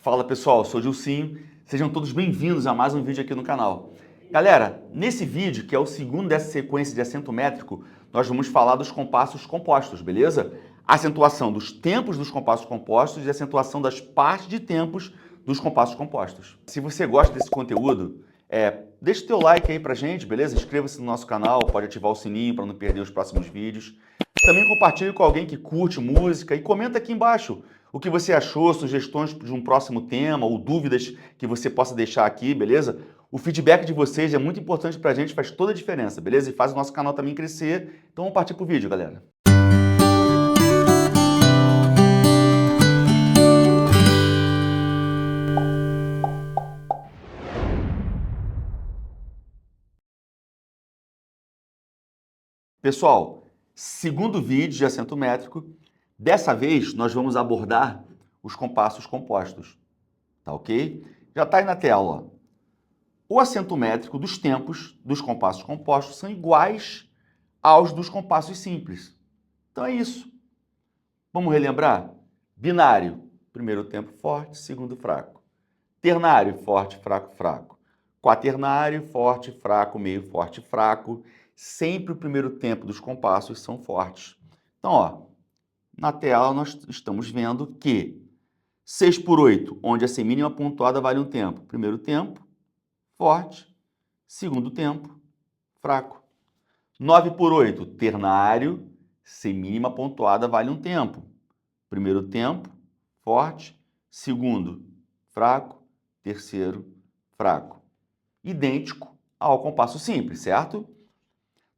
Fala pessoal, eu sou o Gilcinho, sejam todos bem-vindos a mais um vídeo aqui no canal. Galera, nesse vídeo, que é o segundo dessa sequência de acento métrico, nós vamos falar dos compassos compostos, beleza? Acentuação dos tempos dos compassos compostos e acentuação das partes de tempos dos compassos compostos. Se você gosta desse conteúdo, deixa o teu like aí pra gente, beleza? Inscreva-se no nosso canal, pode ativar o sininho para não perder os próximos vídeos. Também compartilhe com alguém que curte música e comenta aqui embaixo o que você achou, sugestões de um próximo tema ou dúvidas que você possa deixar aqui, beleza? O feedback de vocês é muito importante pra gente, faz toda a diferença, beleza? E faz o nosso canal também crescer. Então vamos partir pro vídeo, galera. Pessoal, segundo vídeo de acento métrico, dessa vez nós vamos abordar os compassos compostos, tá ok? Já tá aí na tela, ó. O acento métrico dos tempos dos compassos compostos são iguais aos dos compassos simples. Então é isso. Vamos relembrar? Binário, primeiro tempo forte, segundo fraco. Ternário, forte, fraco, fraco. Quaternário, forte, fraco, meio, forte, fraco. Sempre o primeiro tempo dos compassos são fortes. Então, ó, na tela nós estamos vendo que 6 por 8, onde a semínima pontuada vale um tempo. Primeiro tempo, forte. Segundo tempo, fraco. 9 por 8, ternário, semínima pontuada vale um tempo. Primeiro tempo, forte. Segundo, fraco. Terceiro, fraco. Idêntico ao compasso simples, certo?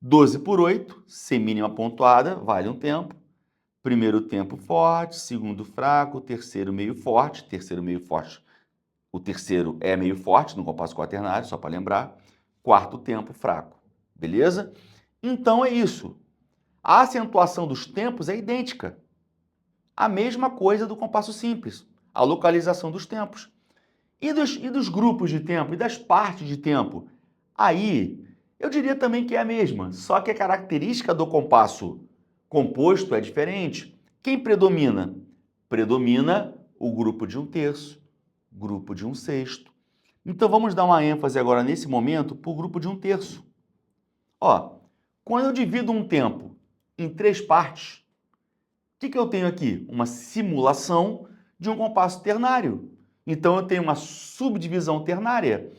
12 por 8, semínima pontuada, vale um tempo. Primeiro tempo forte, segundo fraco, terceiro meio forte. Terceiro meio forte, o terceiro é meio forte no compasso quaternário, só para lembrar. Quarto tempo fraco, beleza? Então é isso. A acentuação dos tempos é idêntica. A mesma coisa do compasso simples, a localização dos tempos. E dos grupos de tempo, e das partes de tempo? Aí, eu diria também que é a mesma, só que a característica do compasso composto é diferente. Quem predomina? Predomina o grupo de um terço, grupo de um sexto. Então vamos dar uma ênfase agora nesse momento para o grupo de um terço. Ó, quando eu divido um tempo em 3 partes, o que eu tenho aqui? Uma simulação de um compasso ternário. Então eu tenho uma subdivisão ternária.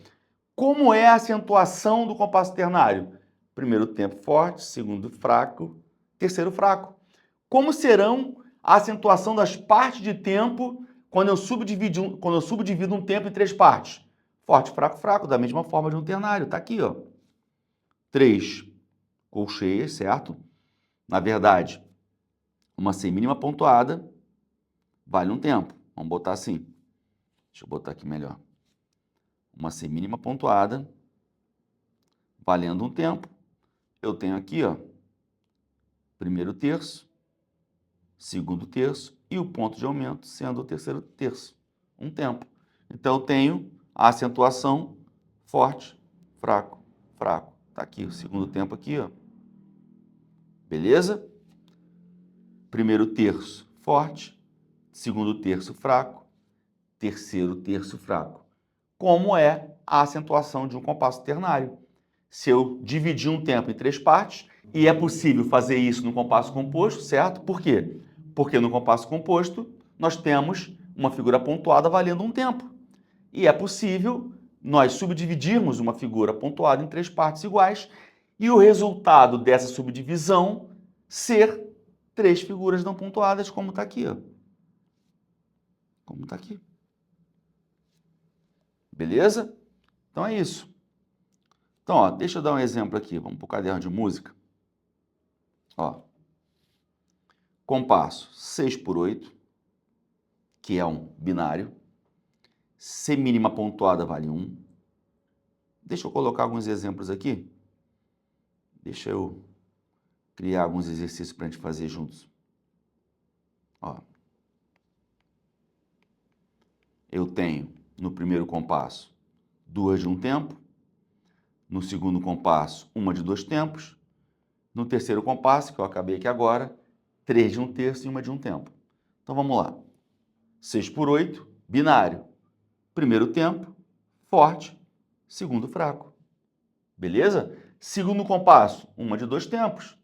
Como é a acentuação do compasso ternário? Primeiro tempo forte, segundo fraco, terceiro fraco. Como serão a acentuação das partes de tempo quando eu subdivido um tempo em 3 partes? Forte, fraco, fraco, da mesma forma de um ternário. Está aqui, ó. 3 colcheias, certo? Na verdade, uma semínima pontuada vale um tempo. Vamos botar assim. Deixa eu botar aqui melhor. Uma semínima pontuada valendo um tempo. Eu tenho aqui, ó, primeiro terço, segundo terço e o ponto de aumento sendo o terceiro terço. Um tempo. Então, eu tenho a acentuação forte, fraco, fraco. Tá aqui o segundo tempo aqui, ó. Beleza? Primeiro terço, forte. Segundo terço, fraco. Terceiro terço, fraco. Como é a acentuação de um compasso ternário? Se eu dividir um tempo em 3 partes, e é possível fazer isso no compasso composto, certo? Por quê? Porque no compasso composto nós temos uma figura pontuada valendo um tempo. E é possível nós subdividirmos uma figura pontuada em 3 partes iguais e o resultado dessa subdivisão ser 3 figuras não pontuadas, como está aqui, ó. Como está aqui. Beleza? Então é isso. Então, ó, deixa eu dar um exemplo aqui. Vamos para o caderno de música. Ó, compasso 6 por 8, que é um binário. Semínima pontuada vale 1. Deixa eu colocar alguns exemplos aqui. Deixa eu criar alguns exercícios para a gente fazer juntos. Ó, eu tenho no primeiro compasso 2 de um tempo. No segundo compasso, 1 de 2 tempos. No terceiro compasso, que eu acabei aqui agora, 3 de um terço e 1 de um tempo. Então vamos lá. 6 por 8, binário. Primeiro tempo, forte. Segundo, fraco. Beleza? Segundo compasso, uma de dois tempos.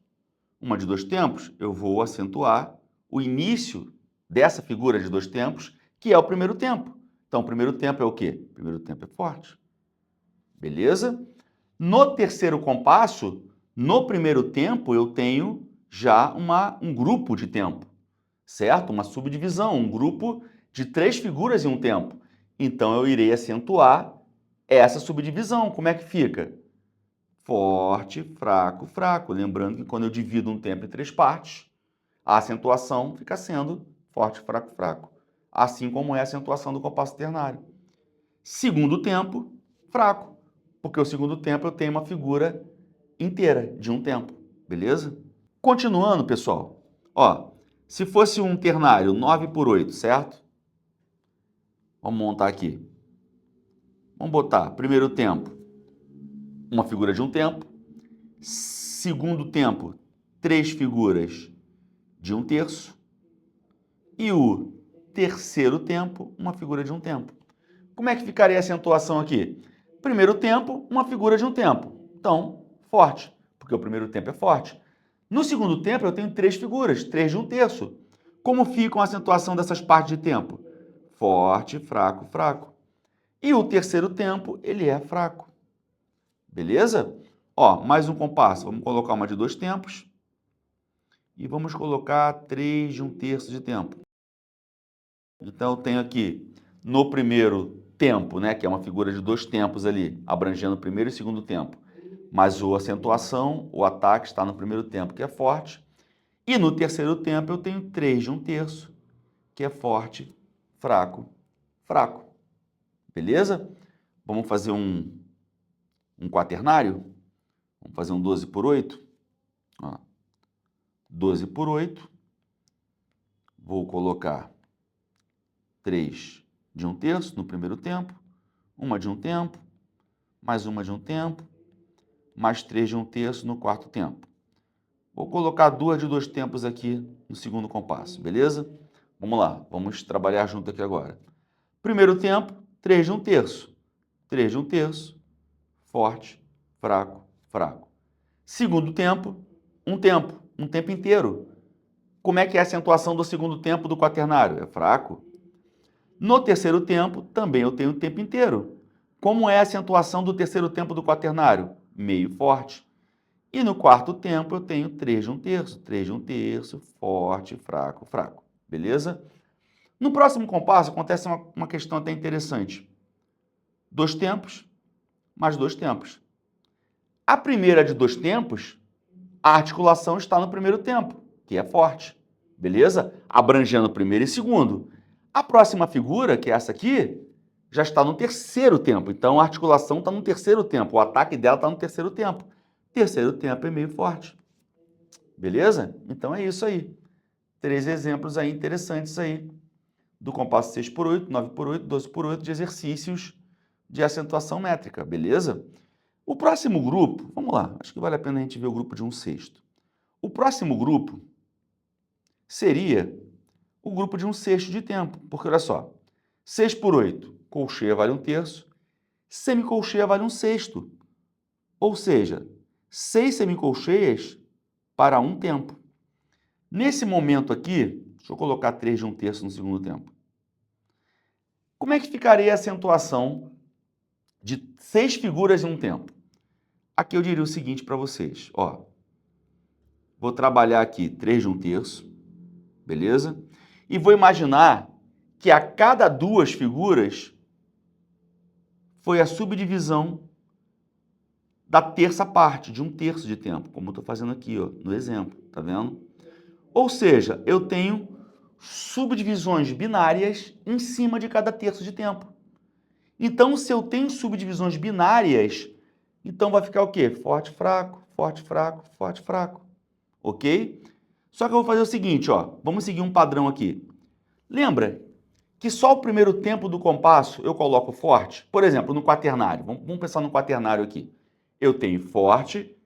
Uma de dois tempos, eu vou acentuar o início dessa figura de dois tempos, que é o primeiro tempo. Então, o primeiro tempo é o quê? O primeiro tempo é forte. Beleza? No terceiro compasso, no primeiro tempo, eu tenho já um grupo de tempo, certo? Uma subdivisão, um grupo de três figuras em um tempo. Então, eu irei acentuar essa subdivisão. Como é que fica? Forte, fraco, fraco. Lembrando que quando eu divido um tempo em três partes, a acentuação fica sendo forte, fraco, fraco. Assim como é a acentuação do compasso ternário. Segundo tempo, fraco. Porque o segundo tempo eu tenho uma figura inteira de um tempo. Beleza? Continuando, pessoal. Ó, se fosse um ternário 9/8, certo? Vamos montar aqui. Vamos botar primeiro tempo, uma figura de um tempo. Segundo tempo, três figuras de um terço. E o terceiro tempo, uma figura de um tempo. Como é que ficaria a acentuação aqui? Primeiro tempo, uma figura de um tempo. Então, forte, porque o primeiro tempo é forte. No segundo tempo, eu tenho três figuras, três de um terço. Como fica a acentuação dessas partes de tempo? Forte, fraco, fraco. E o terceiro tempo, ele é fraco. Beleza? Ó, mais um compasso. Vamos colocar uma de dois tempos. E vamos colocar três de um terço de tempo. Então, eu tenho aqui, no primeiro tempo, né, que é uma figura de dois tempos ali, abrangendo o primeiro e o segundo tempo. Mas a acentuação, o ataque está no primeiro tempo, que é forte. E no terceiro tempo, eu tenho três de um terço, que é forte, fraco, fraco. Beleza? Vamos fazer um quaternário? Vamos fazer um 12/8? Ó, 12/8. Vou colocar 3 de um terço no primeiro tempo, uma de um tempo, mais uma de um tempo, mais 3 de um terço no quarto tempo. Vou colocar duas de dois tempos aqui no segundo compasso, beleza? Vamos lá, vamos trabalhar junto aqui agora. Primeiro tempo, 3 de um terço. 3 de um terço, forte, fraco, fraco. Segundo tempo, um tempo inteiro. Como é que é a acentuação do segundo tempo do quaternário? É fraco. No terceiro tempo, também eu tenho o tempo inteiro. Como é a acentuação do terceiro tempo do quaternário? Meio forte. E no quarto tempo, eu tenho 3 de um terço. 3 de um terço, forte, fraco, fraco. Beleza? No próximo compasso, acontece uma questão até interessante. Dois tempos, mais dois tempos. A primeira de dois tempos, a articulação está no primeiro tempo, que é forte. Beleza? Abrangendo o primeiro e segundo. A próxima figura, que é essa aqui, já está no terceiro tempo. Então, a articulação está no terceiro tempo. O ataque dela está no terceiro tempo. Terceiro tempo é meio forte. Beleza? Então, é isso aí. 3 exemplos aí interessantes aí do compasso 6/8, 9/8, 12/8 de exercícios de acentuação métrica. Beleza? O próximo grupo, vamos lá, acho que vale a pena a gente ver o grupo de 1/6. O próximo grupo seria o grupo de 1/6 de tempo, porque olha só, 6/8, colcheia vale 1/3, semicolcheia vale 1/6, ou seja, 6 semicolcheias para um tempo. Nesse momento aqui, deixa eu colocar 3 de 1/3 no segundo tempo. Como é que ficaria a acentuação de 6 figuras em um tempo? Aqui eu diria o seguinte para vocês, ó, vou trabalhar aqui 3 de 1/3, beleza? E vou imaginar que a cada duas figuras foi a subdivisão da terça parte, de 1/3 de tempo, como eu estou fazendo aqui, ó, no exemplo, tá vendo? Ou seja, eu tenho subdivisões binárias em cima de cada terço de tempo. Então, se eu tenho subdivisões binárias, então vai ficar o quê? Forte, fraco, forte, fraco, forte, fraco. Ok? Só que eu vou fazer o seguinte, ó, vamos seguir um padrão aqui. Lembra que só o primeiro tempo do compasso eu coloco forte? Por exemplo, no quaternário. Vamos pensar no quaternário aqui. Eu tenho forte,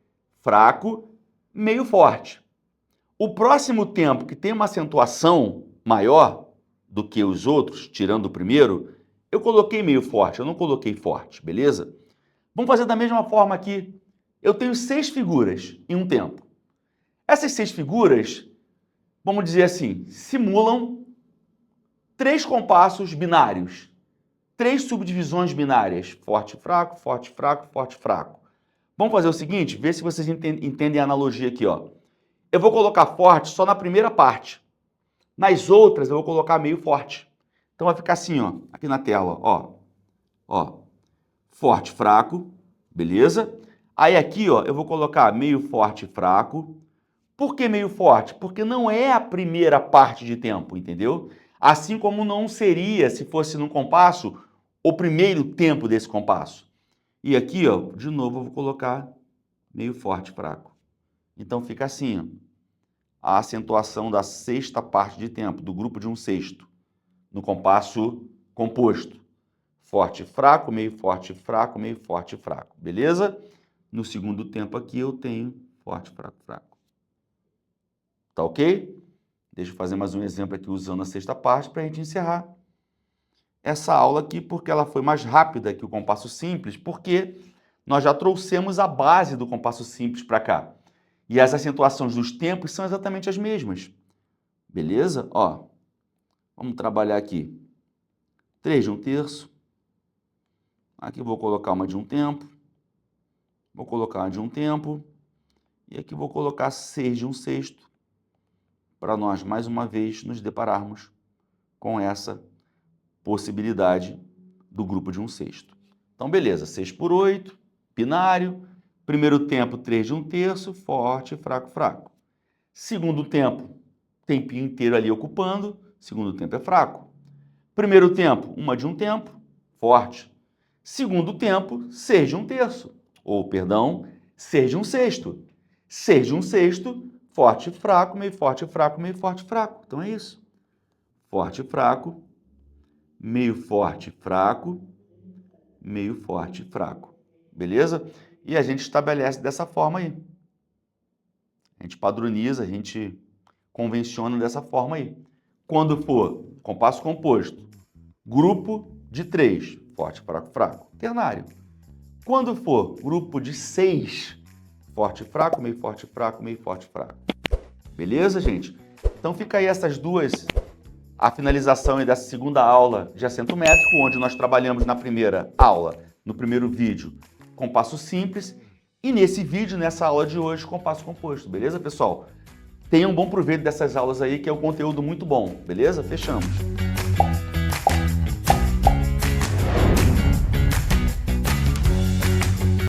fraco, meio forte. O próximo tempo que tem uma acentuação maior do que os outros, tirando o primeiro, eu coloquei meio forte, eu não coloquei forte, beleza? Vamos fazer da mesma forma aqui. Eu tenho 6 figuras em um tempo. Essas 6 figuras, vamos dizer assim, simulam 3 compassos binários, 3 subdivisões binárias, forte, fraco, forte, fraco, forte, fraco. Vamos fazer o seguinte, ver se vocês entendem a analogia aqui, ó. Eu vou colocar forte só na primeira parte. Nas outras eu vou colocar meio forte. Então vai ficar assim, ó, aqui na tela, ó. Ó, forte, fraco, beleza? Aí aqui, ó, eu vou colocar meio forte, fraco. Por que meio forte? Porque não é a primeira parte de tempo, entendeu? Assim como não seria, se fosse num compasso, o primeiro tempo desse compasso. E aqui, ó, de novo eu vou colocar meio forte, fraco. Então fica assim, ó, a acentuação da sexta parte de tempo, do grupo de um sexto, no compasso composto. Forte, fraco, meio forte, fraco, meio forte, fraco. Beleza? No segundo tempo aqui eu tenho forte, fraco, fraco. Tá ok? Deixa eu fazer mais um exemplo aqui usando a sexta parte para a gente encerrar essa aula aqui, porque ela foi mais rápida que o compasso simples, porque nós já trouxemos a base do compasso simples para cá. E as acentuações dos tempos são exatamente as mesmas. Beleza? Ó, vamos trabalhar aqui. 3 de um terço. Aqui eu vou colocar uma de um tempo. Vou colocar uma de um tempo. E aqui vou colocar 6 de um sexto. Para nós, mais uma vez, nos depararmos com essa possibilidade do grupo de um sexto. Então, beleza. 6 por 8, binário. Primeiro tempo, 3 de um terço, forte, fraco, fraco. Segundo tempo, tempinho inteiro ali ocupando. Segundo tempo é fraco. Primeiro tempo, uma de um tempo, forte. Segundo tempo, 6 de um terço. Ou, perdão, 6 de um sexto. 6 de um sexto, forte, fraco, meio forte, fraco, meio forte, fraco. Então é isso. Forte, fraco, meio forte, fraco, meio forte, fraco. Beleza? E a gente estabelece dessa forma aí. A gente padroniza, a gente convenciona dessa forma aí. Quando for compasso composto, grupo de 3, forte, fraco, fraco, ternário. Quando for grupo de 6, forte, fraco, meio forte, fraco, meio forte, fraco. Beleza, gente? Então fica aí essas duas, a finalização dessa segunda aula de acento métrico, onde nós trabalhamos na primeira aula, no primeiro vídeo, compasso simples, e nesse vídeo, nessa aula de hoje, compasso composto. Beleza, pessoal? Tenham um bom proveito dessas aulas aí, que é um conteúdo muito bom. Beleza? Fechamos.